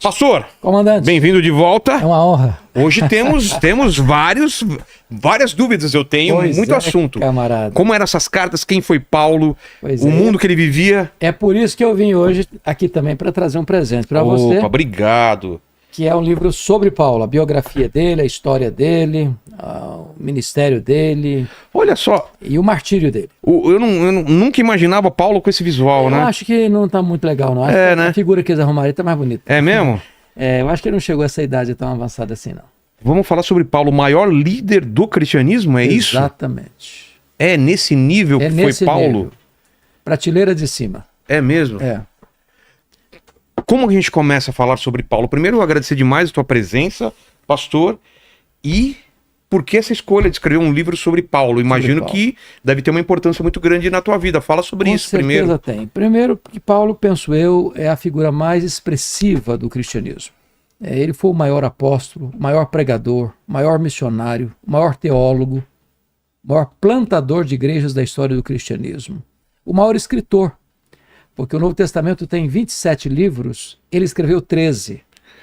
Pastor, Comandante, bem-vindo de volta. é uma honra. Hoje temos várias dúvidas, eu tenho muito assunto. Camarada. Como eram essas cartas, quem foi Paulo, Pois o é. mundo que ele vivia. É por isso que eu vim hoje aqui também para trazer um presente para você, Opa, obrigado. que é um livro sobre Paulo, a biografia dele, a história dele, o ministério dele Olha só, e o martírio dele. eu nunca imaginava Paulo com esse visual, Eu né? acho que não tá muito legal, não. Acho É, que né? a figura que eles arrumaram tá mais bonita. É mesmo? É, eu acho que ele não chegou a essa idade tão avançada assim, não. Vamos falar sobre Paulo, o maior líder do cristianismo, é isso? Exatamente. É nesse nível É que nesse foi Paulo? nível. Prateleira de cima. É mesmo? É. Como a gente começa a falar sobre Paulo? Primeiro, eu agradecer demais a tua presença, pastor, e por que essa escolha de escrever um livro sobre Paulo? Imagino Paulo. que deve ter uma importância muito grande na tua vida. Fala sobre isso Com certeza primeiro. tem. Primeiro, porque Paulo, penso eu, é a figura mais expressiva do cristianismo. Ele foi o maior apóstolo, maior pregador, maior missionário, maior teólogo, maior plantador de igrejas da história do cristianismo, o maior escritor, porque o Novo Testamento tem 27 livros, ele escreveu 13.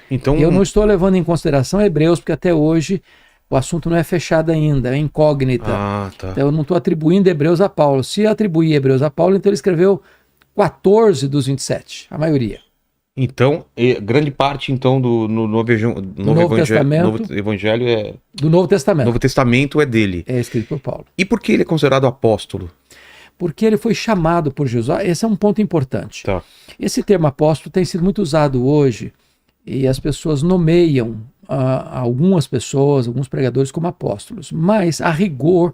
Então, Eu não estou levando em consideração Hebreus, porque até hoje o assunto não é fechado ainda, é incógnita. Ah, tá. Então, eu não estou atribuindo Hebreus a Paulo. Se atribuir Hebreus a Paulo, então ele escreveu 14 dos 27, a maioria. Então, grande parte então do Novo Evangelho é Do Novo Testamento. Novo Testamento é dele. É escrito por Paulo. E por que ele é considerado apóstolo? Porque ele foi chamado por Jesus. Esse é um ponto importante. Tá. Esse termo apóstolo tem sido muito usado hoje e as pessoas nomeiam algumas pessoas, alguns pregadores como apóstolos. Mas, a rigor,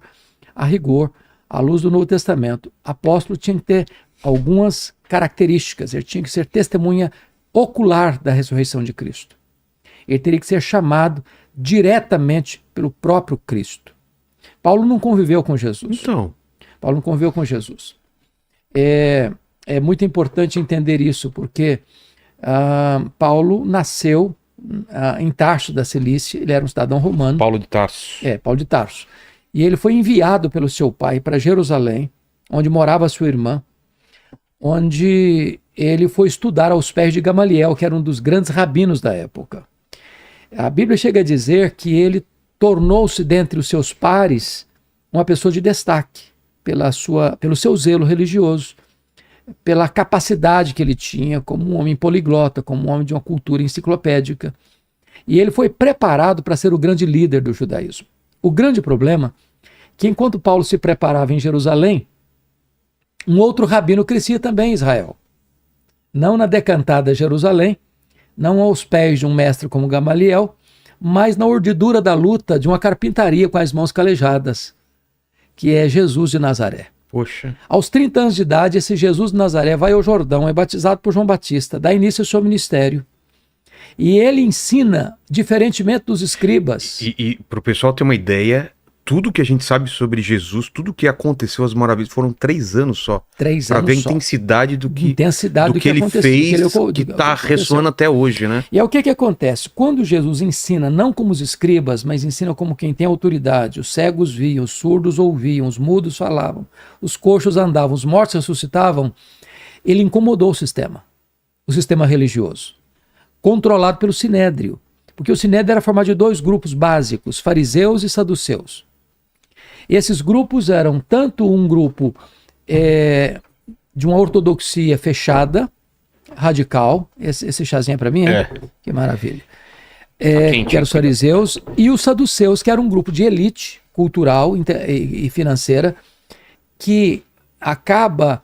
à luz do Novo Testamento, apóstolo tinha que ter algumas características. Ele tinha que ser testemunha ocular da ressurreição de Cristo. Ele teria que ser chamado diretamente pelo próprio Cristo. Paulo não conviveu com Jesus. Então, Paulo não conviveu com Jesus. É muito importante entender isso, porque Paulo nasceu em Tarso da Cilícia, ele era um cidadão romano. Paulo de Tarso. Paulo de Tarso. E ele foi enviado pelo seu pai para Jerusalém, onde morava sua irmã, onde ele foi estudar aos pés de Gamaliel, que era um dos grandes rabinos da época. A Bíblia chega a dizer que ele tornou-se dentre os seus pares uma pessoa de destaque, pelo seu zelo religioso, pela capacidade que ele tinha como um homem poliglota, como um homem de uma cultura enciclopédica. E ele foi preparado para ser o grande líder do judaísmo. O grande problema é que enquanto Paulo se preparava em Jerusalém, um outro rabino crescia também em Israel. Não na decantada Jerusalém, não aos pés de um mestre como Gamaliel, mas na urdidura da luta de uma carpintaria com as mãos calejadas, que é Jesus de Nazaré. Poxa. Aos 30 anos de idade, esse Jesus de Nazaré vai ao Jordão, é batizado por João Batista, dá início ao seu ministério. E ele ensina, diferentemente dos escribas. E para o pessoal ter uma ideia, tudo que a gente sabe sobre Jesus, tudo que aconteceu, as maravilhas, foram 3 anos só. 3 Para anos ver a só. intensidade do que ele aconteceu, fez, do que está ressoando até hoje, né? E é o que acontece? Quando Jesus ensina, não como os escribas, mas ensina como quem tem autoridade, os cegos viam, os surdos ouviam, os mudos falavam, os coxos andavam, os mortos ressuscitavam, ele incomodou o sistema religioso, controlado pelo Sinédrio, porque o Sinédrio era formado de 2 grupos básicos, fariseus e saduceus. Esses grupos eram tanto um grupo de uma ortodoxia fechada, radical, esse chazinho é para mim, hein? Que maravilha. Que eram os fariseus, e os saduceus, que era um grupo de elite cultural e financeira, que acaba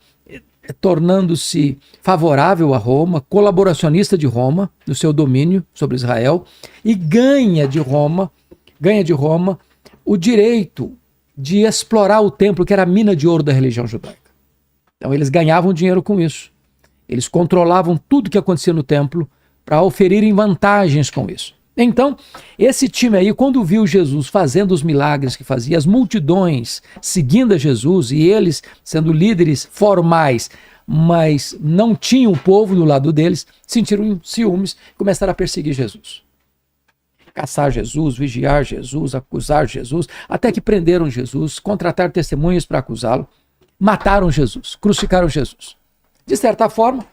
tornando-se favorável a Roma, colaboracionista de Roma, no seu domínio sobre Israel, e ganha de Roma o direito de explorar o templo, que era a mina de ouro da religião judaica. Então eles ganhavam dinheiro com isso. Eles controlavam tudo que acontecia no templo para oferirem vantagens com isso. Então, esse time aí, quando viu Jesus fazendo os milagres que fazia, as multidões seguindo a Jesus e eles sendo líderes formais, mas não tinham o povo do lado deles, sentiram ciúmes e começaram a perseguir Jesus. Caçar Jesus, vigiar Jesus, acusar Jesus, até que prenderam Jesus, contrataram testemunhas para acusá-lo, mataram Jesus, crucificaram Jesus. De certa forma,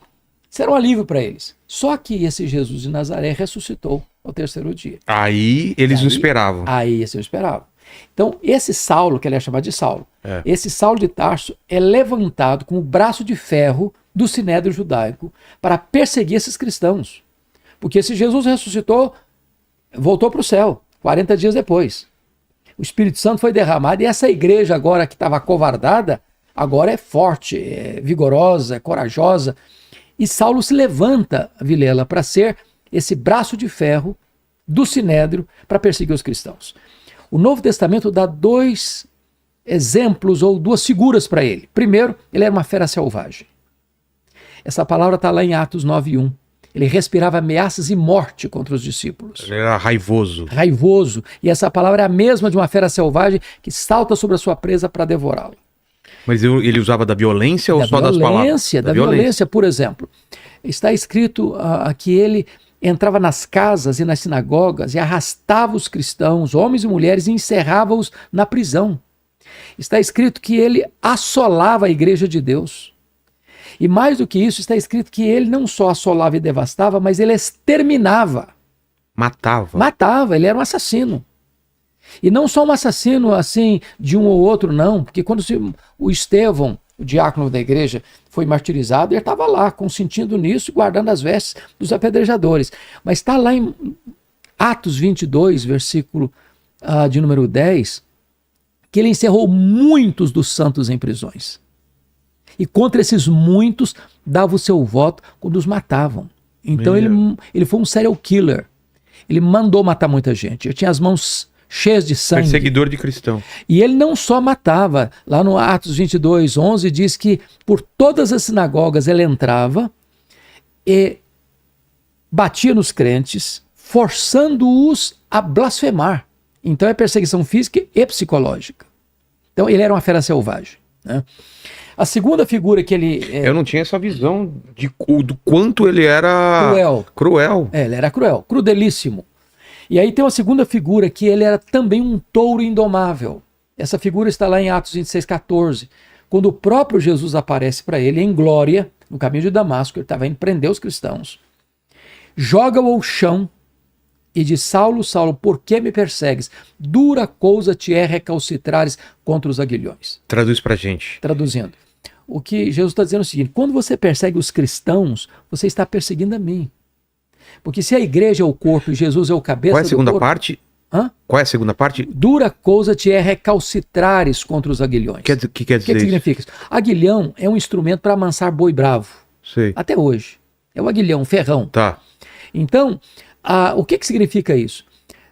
Isso era um alívio para eles. Só que esse Jesus de Nazaré ressuscitou ao terceiro dia. Aí eles não esperavam. Aí eles não esperavam. Então, esse Saulo, que ele é chamado de Saulo, esse Saulo de Tarso é levantado com o braço de ferro do Sinédrio judaico para perseguir esses cristãos. Porque esse Jesus ressuscitou, voltou para o céu, 40 dias depois. O Espírito Santo foi derramado e essa igreja agora que estava acovardada, agora é forte, é vigorosa, é corajosa. E Saulo se levanta, Vilela, para ser esse braço de ferro do Sinédrio para perseguir os cristãos. O Novo Testamento dá 2 exemplos ou 2 figuras para ele. Primeiro, ele era uma fera selvagem. Essa palavra está lá em Atos 9:1. Ele respirava ameaças e morte contra os discípulos. Ele era raivoso. Raivoso. E essa palavra é a mesma de uma fera selvagem que salta sobre a sua presa para devorá-la. Mas ele usava da violência ou só das palavras? Da violência, por exemplo. Está escrito que ele entrava nas casas e nas sinagogas e arrastava os cristãos, homens e mulheres, e encerrava-os na prisão. Está escrito que ele assolava a igreja de Deus. E mais do que isso, está escrito que ele não só assolava e devastava, mas ele exterminava. Matava. Matava, ele era um assassino. E não só um assassino assim de um ou outro, não, porque quando o Estevão, o diácono da igreja, foi martirizado, ele estava lá, consentindo nisso e guardando as vestes dos apedrejadores. Mas está lá em Atos 22, versículo de número 10, que ele encerrou muitos dos santos em prisões. E contra esses muitos dava o seu voto quando os matavam. Então ele foi um serial killer. Ele mandou matar muita gente. Ele tinha as mãos cheias de sangue. Perseguidor de cristão. E ele não só matava. Lá no Atos 22, 11, diz que por todas as sinagogas ele entrava e batia nos crentes, forçando-os a blasfemar. Então é perseguição física e psicológica. Então ele era uma fera selvagem, né? A segunda figura que ele... Eu não tinha essa visão do quanto ele era... Cruel. Ele era cruel, crudelíssimo. E aí tem uma segunda figura que ele era também um touro indomável. Essa figura está lá em Atos 26, 14. Quando o próprio Jesus aparece para ele em glória, no caminho de Damasco, ele estava indo prender os cristãos, joga-o ao chão e diz: Saulo, Saulo, por que me persegues? Dura coisa te é recalcitrares contra os aguilhões. Traduz pra gente. Traduzindo. O que Jesus está dizendo é o seguinte: quando você persegue os cristãos, você está perseguindo a mim. Porque se a igreja é o corpo e Jesus é o cabeça do corpo... Qual é a segunda parte? Qual é a segunda parte? Dura coisa te é recalcitrares contra os aguilhões. O que quer dizer O que significa isso? Aguilhão é um instrumento para amansar boi bravo. Sei. Até hoje. É o aguilhão, um ferrão. Tá. Então, o que significa isso?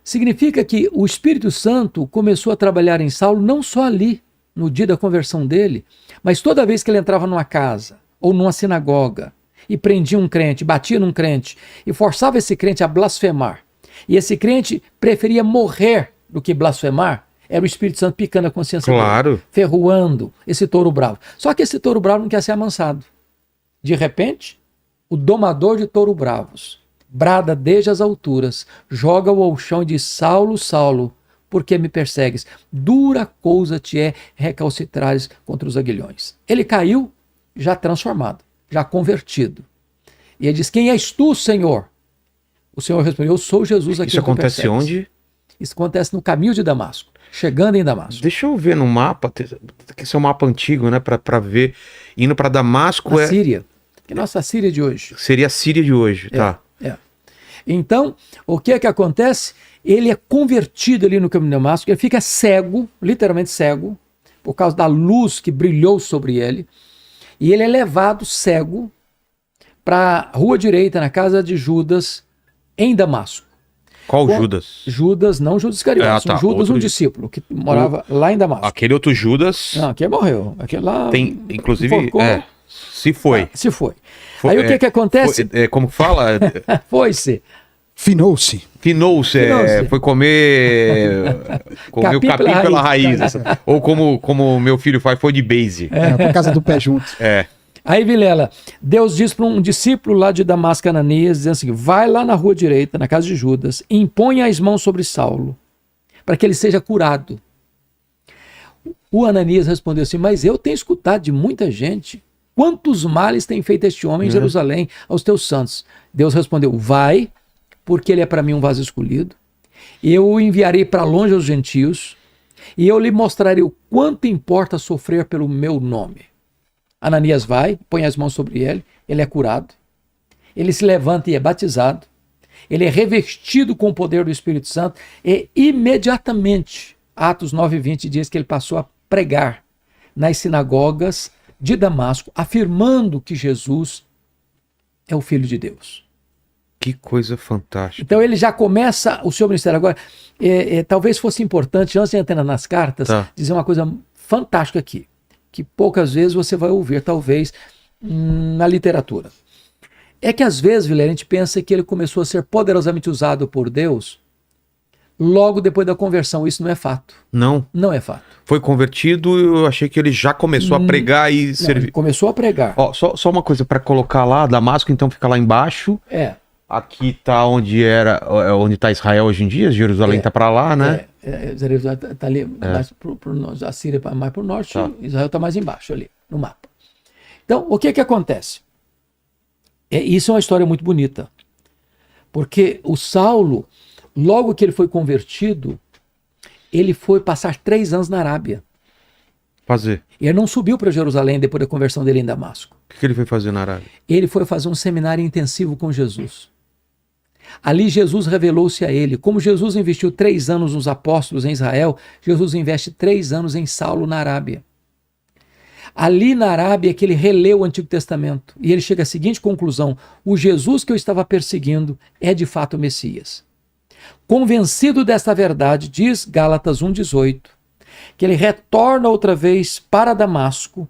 Significa que o Espírito Santo começou a trabalhar em Saulo não só ali, no dia da conversão dele, mas toda vez que ele entrava numa casa ou numa sinagoga e prendia um crente, batia num crente e forçava esse crente a blasfemar, e esse crente preferia morrer do que blasfemar, era o Espírito Santo picando a consciência dele, ferroando esse touro bravo. Só que esse touro bravo não quer ser amansado. De repente, o domador de touro bravos brada desde as alturas, joga-o ao chão e diz: Saulo, Saulo, por que me persegues? Dura coisa te é recalcitrares contra os aguilhões. Ele caiu já transformado, já convertido. E ele diz: quem és tu, Senhor? O Senhor respondeu: eu sou Jesus aqui. Isso acontece onde? Isso acontece no caminho de Damasco, chegando em Damasco. Deixa eu ver no mapa, que esse é um mapa antigo, né, para ver. Indo para Damasco a Síria. Que nossa Síria de hoje. Seria a Síria de hoje, tá. Então, o que é que acontece? Ele é convertido ali no caminho de Damasco, ele fica cego, literalmente cego, por causa da luz que brilhou sobre ele, e ele é levado cego para a rua direita, na casa de Judas, em Damasco. Qual Judas? Judas, não Judas Iscariotes, tá. Judas, um discípulo, que morava lá em Damasco. Aquele outro Judas... Não, aquele morreu. Aquele lá... Tem, inclusive, se foi. Se foi. Aí o que acontece? Como fala? Foi-se. Finou-se. Foi comer o capim pela raiz. Ou como meu filho faz, foi de base. Por causa do pé junto. Aí, Vilela, Deus diz para um discípulo lá de Damasco, Ananias, dizendo assim: vai lá na rua direita, na casa de Judas, e impõe as mãos sobre Saulo, para que ele seja curado. O Ananias respondeu assim: mas eu tenho escutado de muita gente quantos males tem feito este homem em Jerusalém aos teus santos? Deus respondeu, vai, porque ele é para mim um vaso escolhido, eu o enviarei para longe aos gentios, e eu lhe mostrarei o quanto importa sofrer pelo meu nome. Ananias vai, põe as mãos sobre ele é curado, ele se levanta e é batizado, ele é revestido com o poder do Espírito Santo, e imediatamente, Atos 9:20 diz que ele passou a pregar nas sinagogas de Damasco, afirmando que Jesus é o Filho de Deus. Que coisa fantástica. Então ele já começa o seu ministério. Agora, talvez fosse importante, antes de entrar nas cartas, dizer uma coisa fantástica aqui, que poucas vezes você vai ouvir, talvez, na literatura. É que às vezes, Vilela, a gente pensa que ele começou a ser poderosamente usado por Deus logo depois da conversão. Isso não é fato. Não? Não é fato. Foi convertido, eu achei que ele já começou a pregar e servir. Ele começou a pregar. Ó, só uma coisa para colocar lá, Damasco então fica lá embaixo. Aqui tá onde tá Israel hoje em dia, Jerusalém tá para lá, né? Jerusalém tá ali, mais a Síria mais pro norte, Israel tá mais embaixo ali, no mapa. Então, o que acontece? Isso é uma história muito bonita, porque o Saulo, logo que ele foi convertido, ele foi passar 3 anos na Arábia. Fazer? E ele não subiu para Jerusalém depois da conversão dele em Damasco. O que ele foi fazer na Arábia? Ele foi fazer um seminário intensivo com Jesus. Ali Jesus revelou-se a ele. Como Jesus investiu 3 anos nos apóstolos em Israel, Jesus investe 3 anos em Saulo na Arábia. Ali na Arábia é que ele releu o Antigo Testamento e ele chega à seguinte conclusão: o Jesus que eu estava perseguindo é de fato o Messias. Convencido desta verdade, diz Gálatas 1,18, que ele retorna outra vez para Damasco,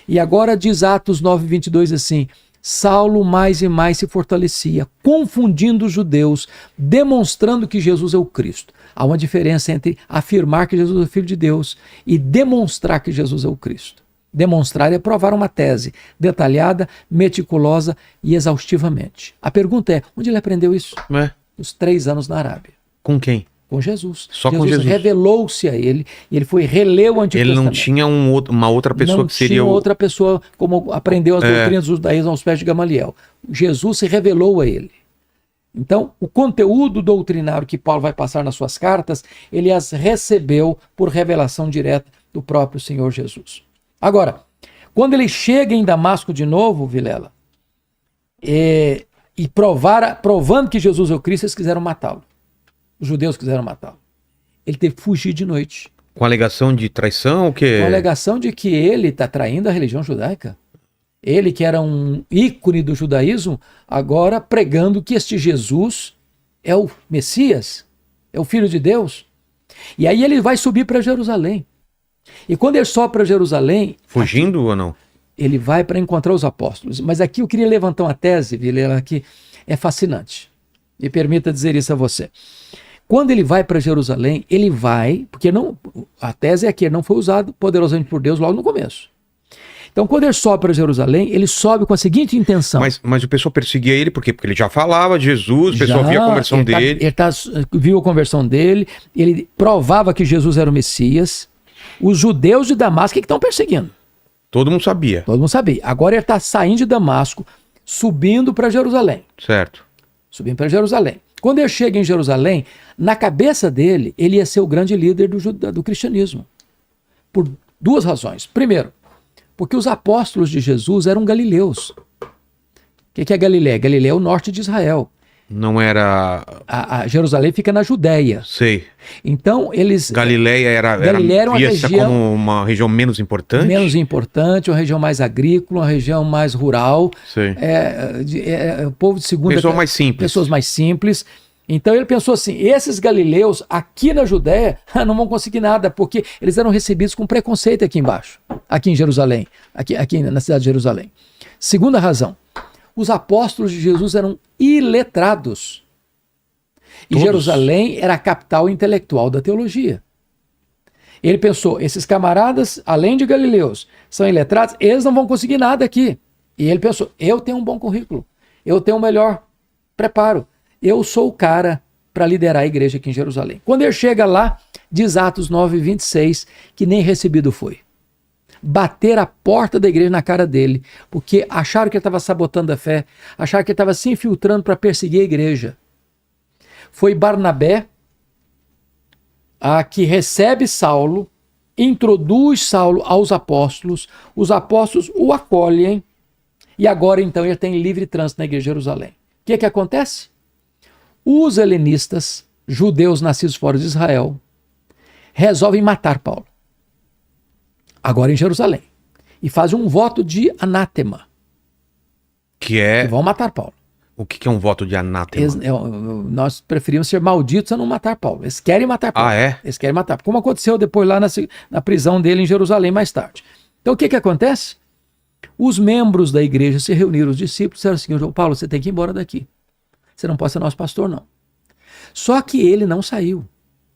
e agora diz Atos 9,22 assim: Saulo mais e mais se fortalecia, confundindo os judeus, demonstrando que Jesus é o Cristo. Há uma diferença entre afirmar que Jesus é o Filho de Deus e demonstrar que Jesus é o Cristo. Demonstrar é provar uma tese detalhada, meticulosa e exaustivamente. A pergunta é, onde ele aprendeu isso? Os 3 anos na Arábia. Com quem? Com Jesus. Só com Jesus. Revelou-se a ele e ele foi reler o Antigo Testamento. Ele não tinha uma outra pessoa que seria Não tinha outra pessoa como aprendeu as doutrinas do judaísmo aos pés de Gamaliel. Jesus se revelou a ele. Então, o conteúdo doutrinário que Paulo vai passar nas suas cartas, ele as recebeu por revelação direta do próprio Senhor Jesus. Agora, quando ele chega em Damasco de novo, Vilela, e provando que Jesus é o Cristo, eles quiseram matá-lo. Os judeus quiseram matá-lo. Ele teve que fugir de noite. Com alegação de traição? Com a alegação de que ele está traindo a religião judaica. Ele, que era um ícone do judaísmo, agora pregando que este Jesus é o Messias, é o Filho de Deus. E aí ele vai subir para Jerusalém. E quando ele sobe para Jerusalém... Fugindo ou não? Ele vai para encontrar os apóstolos. Mas aqui eu queria levantar uma tese, Vilela, que é fascinante. Me permita dizer isso a você. Quando ele vai para Jerusalém, ele vai... Porque a tese é que ele não foi usado poderosamente por Deus logo no começo. Então, quando ele sobe para Jerusalém, ele sobe com a seguinte intenção. Mas o pessoal perseguia ele por quê? Porque ele já falava de Jesus, o pessoal via a conversão dele. Ele viu a conversão dele, ele provava que Jesus era o Messias. Os judeus de Damasco que estão perseguindo. Todo mundo sabia. Todo mundo sabia. Agora ele está saindo de Damasco, subindo para Jerusalém. Certo. Subindo para Jerusalém. Quando ele chega em Jerusalém, na cabeça dele, ele ia ser o grande líder do cristianismo. Por 2 razões. Primeiro, porque os apóstolos de Jesus eram galileus. O que é Galiléia? Galiléia é o norte de Israel. Não era... A Jerusalém fica na Judéia. Sei. Então eles... Galiléia era uma região... como uma região menos importante? Menos importante, uma região mais agrícola, uma região mais rural. Sei. O povo de segunda... Pessoas mais simples. Então ele pensou assim, esses galileus aqui na Judéia não vão conseguir nada, porque eles eram recebidos com preconceito aqui embaixo, aqui em Jerusalém, aqui na cidade de Jerusalém. Segunda razão, os apóstolos de Jesus eram iletrados. E Jerusalém era a capital intelectual da teologia. Ele pensou, esses camaradas, além de galileus, são iletrados, eles não vão conseguir nada aqui. E ele pensou, eu tenho um bom currículo, eu tenho um melhor preparo. Eu sou o cara para liderar a igreja aqui em Jerusalém. Quando ele chega lá, diz Atos 9:26, que nem recebido foi. bater a porta da igreja na cara dele, porque acharam que ele estava sabotando a fé, acharam que ele estava se infiltrando para perseguir a igreja. Foi Barnabé que recebe Saulo, introduz Saulo aos apóstolos, os apóstolos o acolhem, e agora então ele tem livre trânsito na igreja de Jerusalém. O que acontece? Os helenistas, judeus nascidos fora de Israel, resolvem matar Paulo, agora em Jerusalém, e fazem um voto de anátema, Que vão matar Paulo. O que é um voto de anátema? Nós preferimos ser malditos a não matar Paulo. Eles querem matar Paulo. Ah, é? Eles querem matar. Como aconteceu depois lá na prisão dele em Jerusalém mais tarde. Então o que acontece? Os membros da igreja se reuniram, os discípulos disseram o seguinte: Paulo, você tem que ir embora daqui. Você não pode ser nosso pastor, não. Só que ele não saiu.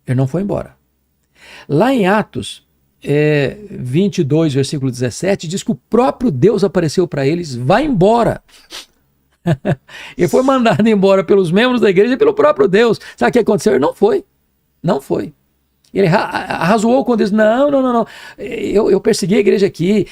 Ele não foi embora. Lá em Atos 22, versículo 17, diz que o próprio Deus apareceu para eles: vai embora. Ele foi mandado embora pelos membros da igreja e pelo próprio Deus. Sabe o que aconteceu? Ele não foi. Não foi. Ele arrazoou quando disse: não. Eu persegui a igreja aqui.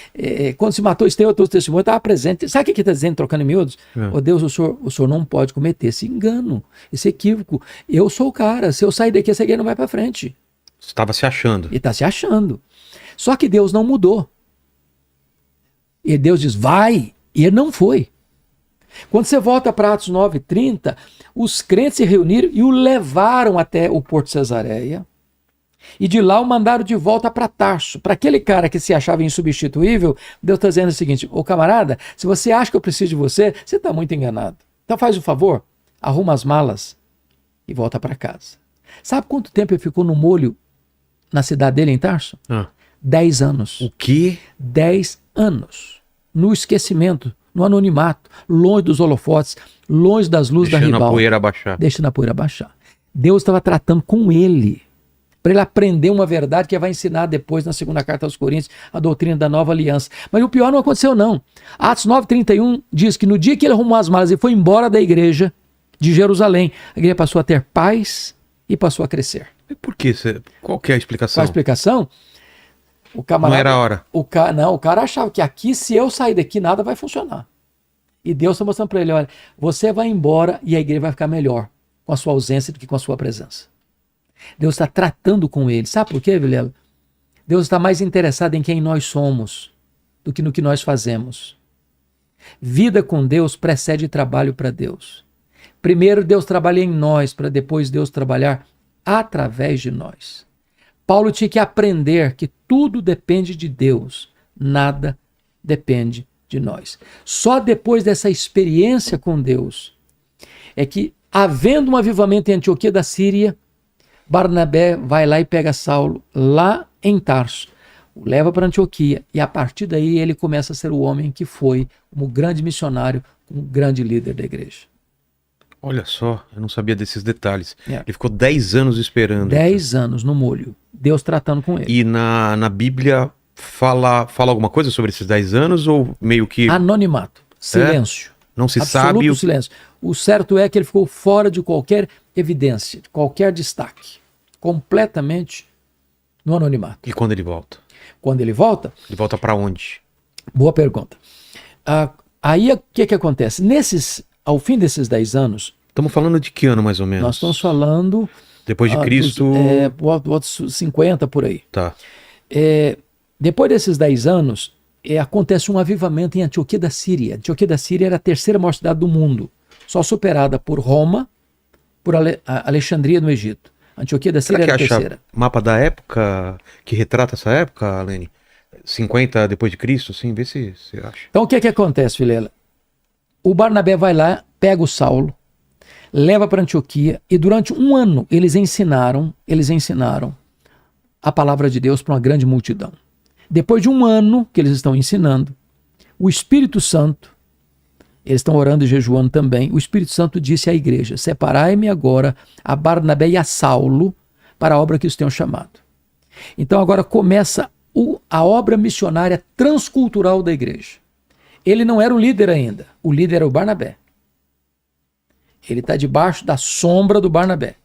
Quando se matou Estevão, eu testemunho, estava presente. Sabe o que está dizendo, trocando em miúdos? Oh, Deus, o senhor não pode cometer esse engano, esse equívoco. Eu sou o cara. Se eu sair daqui, essa igreja não vai para frente. Você estava se achando. Ele está se achando. Só que Deus não mudou. E Deus diz: vai. E ele não foi. Quando você volta para Atos 9:30, os crentes se reuniram e o levaram até o Porto de Cesareia. E de lá o mandaram de volta para Tarso. Para aquele cara que se achava insubstituível, Deus está dizendo o seguinte: ô camarada, se você acha que eu preciso de você, você está muito enganado. Então faz o favor, arruma as malas e volta para casa. Sabe quanto tempo ele ficou no molho na cidade dele, em Tarso? 10 anos. O quê? 10 anos. No esquecimento, no anonimato, longe dos holofotes, longe das luzes da ribalta. Deixando a poeira abaixar. Deixando a poeira abaixar. Deus estava tratando com ele, para ele aprender uma verdade que vai ensinar depois na segunda carta aos Coríntios, a doutrina da nova aliança. Mas o pior não aconteceu, não. Atos 9:31 diz que no dia que ele arrumou as malas e foi embora da igreja de Jerusalém, a igreja passou a ter paz e passou a crescer. E por quê? Qual que é a explicação? Qual a explicação? O camarada, não era a hora. O cara achava que aqui, se eu sair daqui, nada vai funcionar. E Deus está mostrando para ele: olha, você vai embora e a igreja vai ficar melhor com a sua ausência do que com a sua presença. Deus está tratando com ele. Sabe por quê, Vilela? Deus está mais interessado em quem nós somos do que no que nós fazemos. Vida com Deus precede trabalho para Deus. Primeiro Deus trabalha em nós, para depois Deus trabalhar através de nós. Paulo tinha que aprender que tudo depende de Deus, nada depende de nós. Só depois dessa experiência com Deus é que, havendo um avivamento em Antioquia da Síria, Barnabé vai lá e pega Saulo lá em Tarso, o leva para Antioquia, e a partir daí ele começa a ser o homem que foi, como grande missionário, como grande líder da igreja. Olha só, eu não sabia desses detalhes. Ele ficou 10 anos esperando. 10 anos no molho, Deus tratando com ele. E na Bíblia fala alguma coisa sobre esses 10 anos ou meio que... Anonimato, silêncio. Não se absoluto sabe... silêncio. O certo é que ele ficou fora de qualquer evidência, de qualquer destaque. Completamente no anonimato. E quando ele volta? Quando ele volta... Ele volta para onde? Boa pergunta. Aí o que acontece? Ao fim desses 10 anos... Estamos falando de que ano mais ou menos? Nós estamos falando... Depois de Cristo... Outros 50 por aí. Tá. Depois desses 10 anos, acontece um avivamento em Antioquia da Síria. Antioquia da Síria era a terceira maior cidade do mundo, só superada por Roma, por Alexandria no Egito. Antioquia da Síria era a terceira. Mapa da época que retrata essa época, Alene? 50 depois de Cristo, sim, vê se você acha. Então o que acontece, Vilela? O Barnabé vai lá, pega o Saulo, leva para Antioquia, e durante um ano eles ensinaram a palavra de Deus para uma grande multidão. Depois de um ano que eles estão ensinando, o Espírito Santo, eles estão orando e jejuando também, o Espírito Santo disse à igreja: separai-me agora a Barnabé e a Saulo para a obra que os tenham chamado. Então agora começa a obra missionária transcultural da igreja. Ele não era o líder ainda, o líder era o Barnabé. Ele está debaixo da sombra do Barnabé.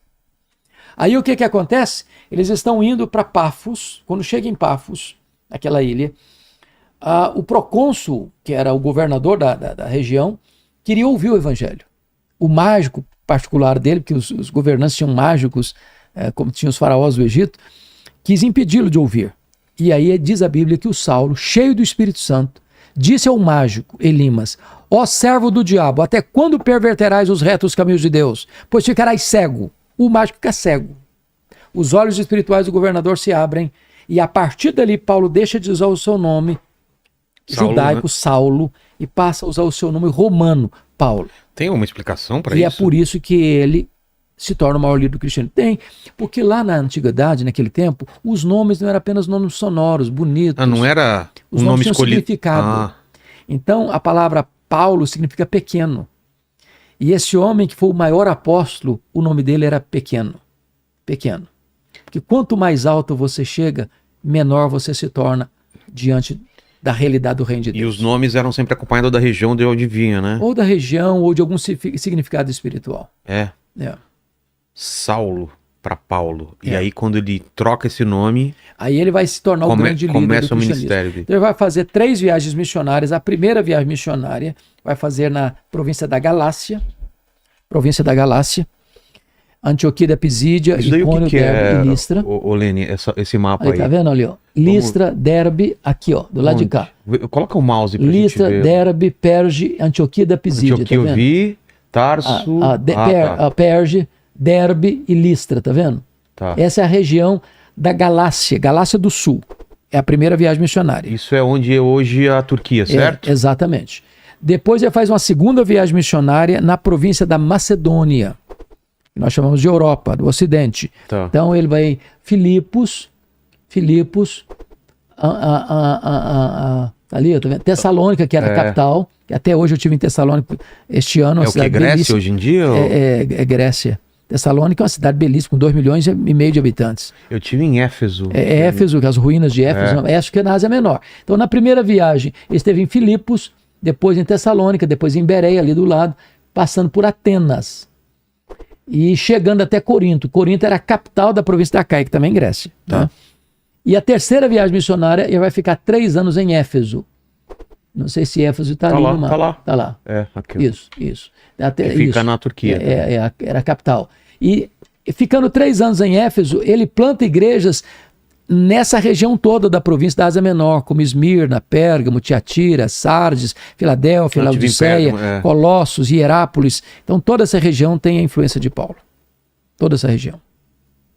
Aí o que acontece? Eles estão indo para Pafos. Quando chega em Pafos, aquela ilha, O procônsul, que era o governador da região, queria ouvir o evangelho. O mágico particular dele, porque os governantes tinham mágicos, como tinham os faraós do Egito, quis impedi-lo de ouvir. E aí diz a Bíblia que o Saulo, cheio do Espírito Santo, disse ao mágico Elimas: ó servo do diabo, até quando perverterás os retos caminhos de Deus? Pois ficarás cego. O mágico fica cego. Os olhos espirituais do governador se abrem e a partir dali Paulo deixa de usar o seu nome Saulo, judaico, né? Saulo, e passa a usar o seu nome romano, Paulo. Tem uma explicação para E isso? é por isso que ele se torna o maior líder do cristianismo. Tem, porque lá na antiguidade, naquele tempo, os nomes não eram apenas nomes sonoros, bonitos. Não era Os um nomes nome tinham escolhido. significado. Então, a palavra Paulo significa pequeno. E esse homem que foi o maior apóstolo, o nome dele era pequeno. Pequeno. Porque quanto mais alto você chega, menor você se torna diante da realidade do reino de E Deus. os nomes eram sempre acompanhados da região de onde vinha, né? Ou da região, ou de algum significado espiritual. É. É. Saulo para Paulo. E É. aí, quando ele troca esse nome, Aí ele vai se tornar o grande líder do começa o cristianismo. ministério dele. Então ele vai fazer 3 viagens missionárias. A primeira viagem missionária vai fazer na província da Galácia, Antioquia da Pisídia, Isso daí o Icônio, que é, Derbe e Listra. ô Lene, esse mapa Aí, aí? tá vendo ali, ó? Listra, Derbe, aqui, ó, do lado de Onde? cá. Coloca o mouse pra Listra, gente ver. Derbe, Perge, Antioquia da Pisídia, Antioquia tá eu vendo? vi, Tarso... tá. Perge, Derbe e Listra, tá vendo? Tá. Essa é a região da Galácia, Galácia do Sul. É a primeira viagem missionária. Isso é onde é hoje a Turquia, certo? Exatamente. Depois ele faz uma segunda viagem missionária na província da Macedônia, que nós chamamos de Europa, do Ocidente. Tá. Então ele vai Filipos, ali, tá vendo? Tessalônica, que era a capital, que até hoje eu estive em Tessalônica este ano. É o que, Grécia hoje em dia? ou- É Grécia. Tessalônica é uma cidade belíssima, com 2,5 milhões de habitantes. Eu tive em Éfeso. Éfeso, as ruínas de Éfeso, acho que é na Ásia Menor. Então, na primeira viagem, ele esteve em Filipos, depois em Tessalônica, depois em Bereia, ali do lado, passando por Atenas e chegando até Corinto. Corinto era a capital da província da Caia, que também é Grécia. Tá. Né? E a terceira viagem missionária, ele vai ficar 3 anos em Éfeso. Não sei se Éfeso está Tá ali lá, no mapa. tá lá. Tá lá. É, aqui. Isso. Até, Que fica isso. na Turquia. Era a capital. E ficando 3 anos em Éfeso, ele planta igrejas nessa região toda da província da Ásia Menor, como Esmirna, Pérgamo, Tiatira, Sardes, Filadélfia, Eu tive em Laodiceia, Pérgamo, Colossos, Hierápolis. Então toda essa região tem a influência de Paulo. Toda essa região.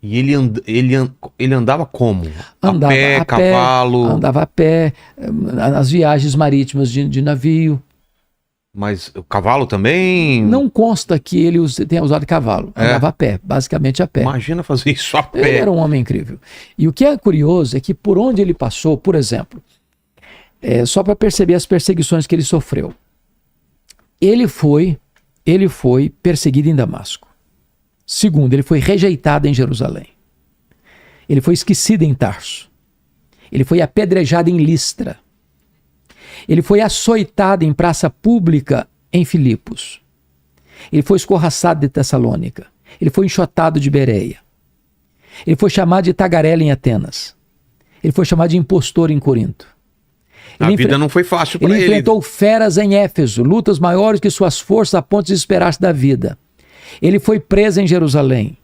E ele andava como? Andava a pé, cavalo. Andava a pé, nas viagens marítimas de navio. Mas o cavalo também? Não consta que ele tenha usado cavalo. Andava a pé, basicamente a pé. Imagina fazer isso a Ele pé. era um homem incrível. E o que é curioso é que por onde ele passou, por exemplo, só para perceber as perseguições que ele sofreu, ele foi perseguido em Damasco. Segundo, ele foi rejeitado em Jerusalém. Ele foi esquecido em Tarso. Ele foi apedrejado em Listra. Ele foi açoitado em praça pública em Filipos. Ele foi escorraçado de Tessalônica. Ele foi enxotado de Bereia. Ele foi chamado de tagarela em Atenas. Ele foi chamado de impostor em Corinto. A vida não foi fácil para Ele ele. enfrentou feras em Éfeso, lutas maiores que suas forças a ponto de desesperar-se da vida. Ele foi preso em Jerusalém.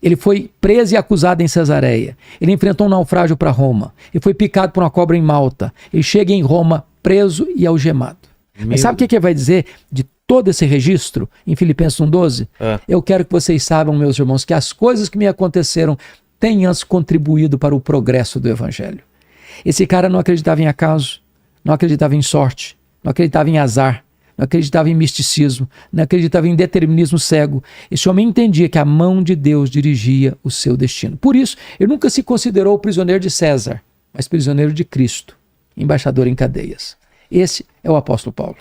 Ele foi preso e acusado em Cesareia. Ele enfrentou um naufrágio para Roma. Ele foi picado por uma cobra em Malta. Ele chega em Roma preso e algemado. Mas sabe o que ele vai dizer de todo esse registro em Filipenses 1,12? Eu quero que vocês saibam, meus irmãos, que as coisas que me aconteceram têm antes contribuído para o progresso do Evangelho. Esse cara não acreditava em acaso, não acreditava em sorte, não acreditava em azar, não acreditava em misticismo, não acreditava em determinismo cego. Esse homem entendia que a mão de Deus dirigia o seu destino. Por isso, ele nunca se considerou prisioneiro de César, mas prisioneiro de Cristo, embaixador em cadeias. Esse é o apóstolo Paulo.